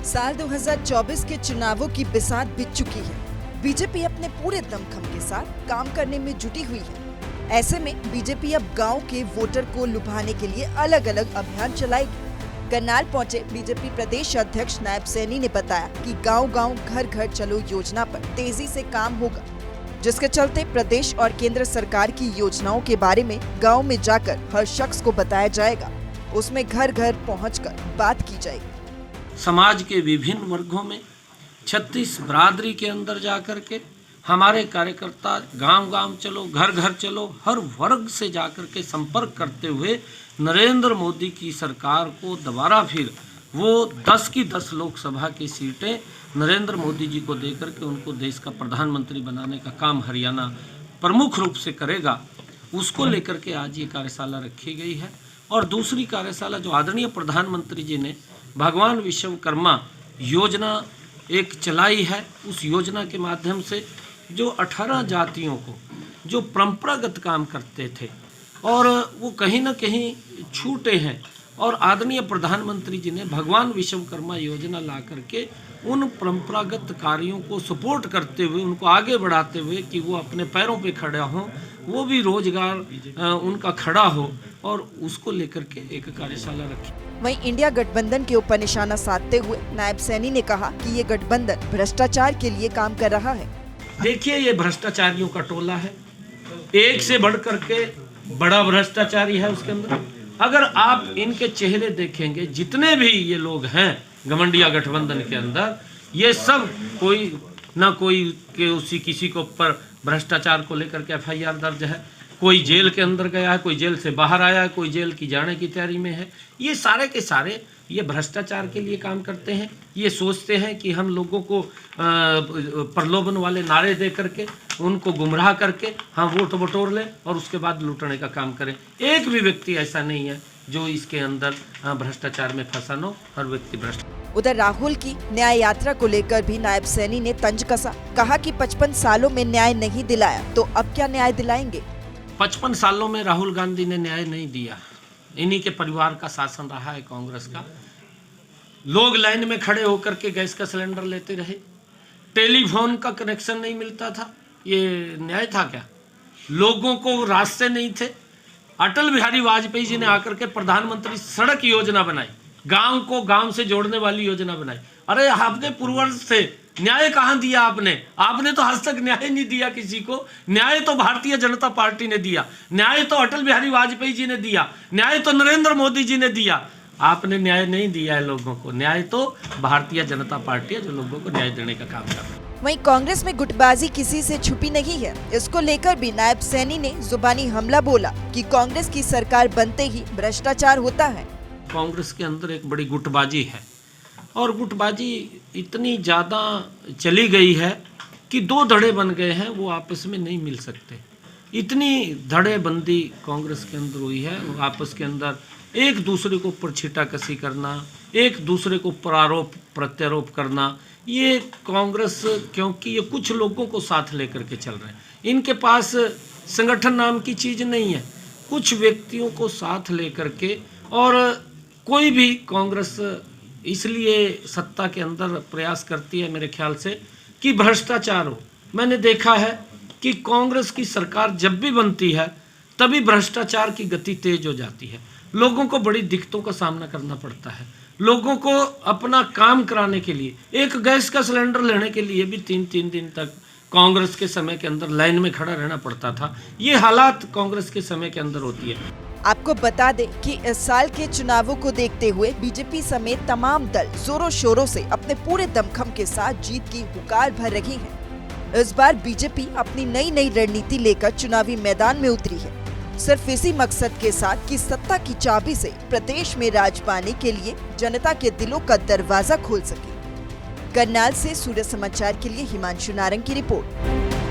साल 2024 के चुनावों की बिसात बीत चुकी है। बीजेपी अपने पूरे दमखम के साथ काम करने में जुटी हुई है। ऐसे में बीजेपी अब गांव के वोटर को लुभाने के लिए अलग अलग अभियान चलाएगी। करनाल पहुंचे बीजेपी प्रदेश अध्यक्ष नायब सैनी ने बताया कि गांव-गांव घर-घर चलो योजना पर तेजी से काम होगा, जिसके चलते प्रदेश और केंद्र सरकार की योजनाओं के बारे में गांव में जाकर हर शख्स को बताया जाएगा। उसमें घर-घर पहुंचकर बात की जाएगी। समाज के विभिन्न वर्गों में 36 बरादरी के अंदर जाकर के हमारे कार्यकर्ता गांव-गांव चलो, घर-घर चलो, हर वर्ग से जाकर के संपर्क करते हुए नरेंद्र मोदी की सरकार को दोबारा फिर वो 10 की 10 लोकसभा की सीटें नरेंद्र मोदी जी को देकर के उनको देश का प्रधानमंत्री बनाने का काम हरियाणा प्रमुख रूप से करेगा। उसको लेकर के आज ये कार्यशाला रखी गई है। और दूसरी कार्यशाला जो आदरणीय प्रधानमंत्री जी ने भगवान विश्वकर्मा योजना एक चलाई है, उस योजना के माध्यम से जो 18 जातियों को जो परंपरागत काम करते थे और वो कहीं ना कहीं छूटे हैं, और आदरणीय प्रधानमंत्री जी ने भगवान विश्वकर्मा योजना ला करके उन परंपरागत कार्यों को सपोर्ट करते हुए उनको आगे बढ़ाते हुए कि वो अपने पैरों पे खड़ा हों, वो भी रोजगार उनका खड़ा हो, और उसको लेकर के एक कार्यशाला रखी। वहीं इंडिया गठबंधन के ऊपर निशाना साधते हुए नायब सैनी ने कहा कि ये गठबंधन भ्रष्टाचार के लिए काम कर रहा है। देखिए, ये भ्रष्टाचारियों का टोला है, एक से बढ़ करके बड़ा भ्रष्टाचारी है उसके अंदर। अगर आप इनके चेहरे देखेंगे, जितने भी ये लोग हैं घमंडिया गठबंधन के अंदर, ये सब कोई ना कोई के उसी किसी के ऊपर भ्रष्टाचार को लेकर के FIR दर्ज है, कोई जेल के अंदर गया है, कोई जेल से बाहर आया है, कोई जेल की जाने की तैयारी में है। ये सारे के सारे ये भ्रष्टाचार के लिए काम करते हैं। ये सोचते हैं कि हम लोगों को प्रलोभन वाले नारे दे करके उनको गुमराह करके हम वोट बटोर लें और उसके बाद लूटने का काम करें। एक भी व्यक्ति ऐसा नहीं है जो इसके अंदर भ्रष्टाचार में फंसा न हो। हर व्यक्ति भ्रष्ट। उधर राहुल की न्याय यात्रा को लेकर भी नायब सैनी ने तंज कसा। कहा कि 55 सालों में न्याय नहीं दिलाया तो अब क्या न्याय दिलाएंगे। 55 सालों में राहुल गांधी ने न्याय नहीं दिया। इन्हीं के परिवार का शासन रहा है कांग्रेस का। लोग लाइन में खड़े होकर के गैस का सिलेंडर लेते रहे, टेलीफोन का कनेक्शन नहीं मिलता था, ये न्याय था क्या? लोगों को रास्ते नहीं थे। अटल बिहारी वाजपेयी जी ने आकर के प्रधानमंत्री सड़क योजना बनाई, गांव को गांव से जोड़ने वाली योजना बनाई। अरे आपने पूर्वज से न्याय कहाँ दिया? आपने तो आज तक न्याय नहीं दिया किसी को। न्याय तो भारतीय जनता पार्टी ने दिया, न्याय तो अटल बिहारी वाजपेयी जी ने दिया, न्याय तो नरेंद्र मोदी जी ने दिया। आपने न्याय नहीं दिया है लोगों को। न्याय तो भारतीय जनता पार्टी है जो लोगों को न्याय देने का काम कर रही है। वहीं कांग्रेस में गुटबाजी किसी से छुपी नहीं है। इसको लेकर भी नायब सैनी ने जुबानी हमला बोला कि कांग्रेस की सरकार बनते ही भ्रष्टाचार होता है। कांग्रेस के अंदर एक बड़ी गुटबाजी है, और गुटबाजी इतनी ज़्यादा चली गई है कि 2 धड़े बन गए हैं, वो आपस में नहीं मिल सकते। इतनी धड़ेबंदी कांग्रेस के अंदर हुई है, वो आपस के अंदर एक दूसरे के ऊपर छीटाकशी करना, एक दूसरे के ऊपर आरोप प्रत्यारोप करना। ये कांग्रेस, क्योंकि ये कुछ लोगों को साथ लेकर के चल रहे हैं, इनके पास संगठन नाम की चीज़ नहीं है। कुछ व्यक्तियों को साथ लेकर के, और कोई भी कांग्रेस इसलिए सत्ता के अंदर प्रयास करती है मेरे ख्याल से कि भ्रष्टाचार हो। मैंने देखा है कि कांग्रेस की सरकार जब भी बनती है तभी भ्रष्टाचार की गति तेज हो जाती है। लोगों को बड़ी दिक्कतों का सामना करना पड़ता है। लोगों को अपना काम कराने के लिए, एक गैस का सिलेंडर लेने के लिए भी 3-3 दिन तक कांग्रेस के समय के अंदर लाइन में खड़ा रहना पड़ता था। ये हालात कांग्रेस के समय के अंदर होती है। आपको बता दें कि इस साल के चुनावों को देखते हुए बीजेपी समेत तमाम दल जोरों शोरों से अपने पूरे दमखम के साथ जीत की हुकार भर रही हैं। इस बार बीजेपी अपनी नई रणनीति लेकर चुनावी मैदान में उतरी है, सिर्फ इसी मकसद के साथ कि सत्ता की चाबी से प्रदेश में राज पाने के लिए जनता के दिलों का दरवाजा खोल सके। करनाल से सूर्य समाचार के लिए हिमांशु नारंग की रिपोर्ट।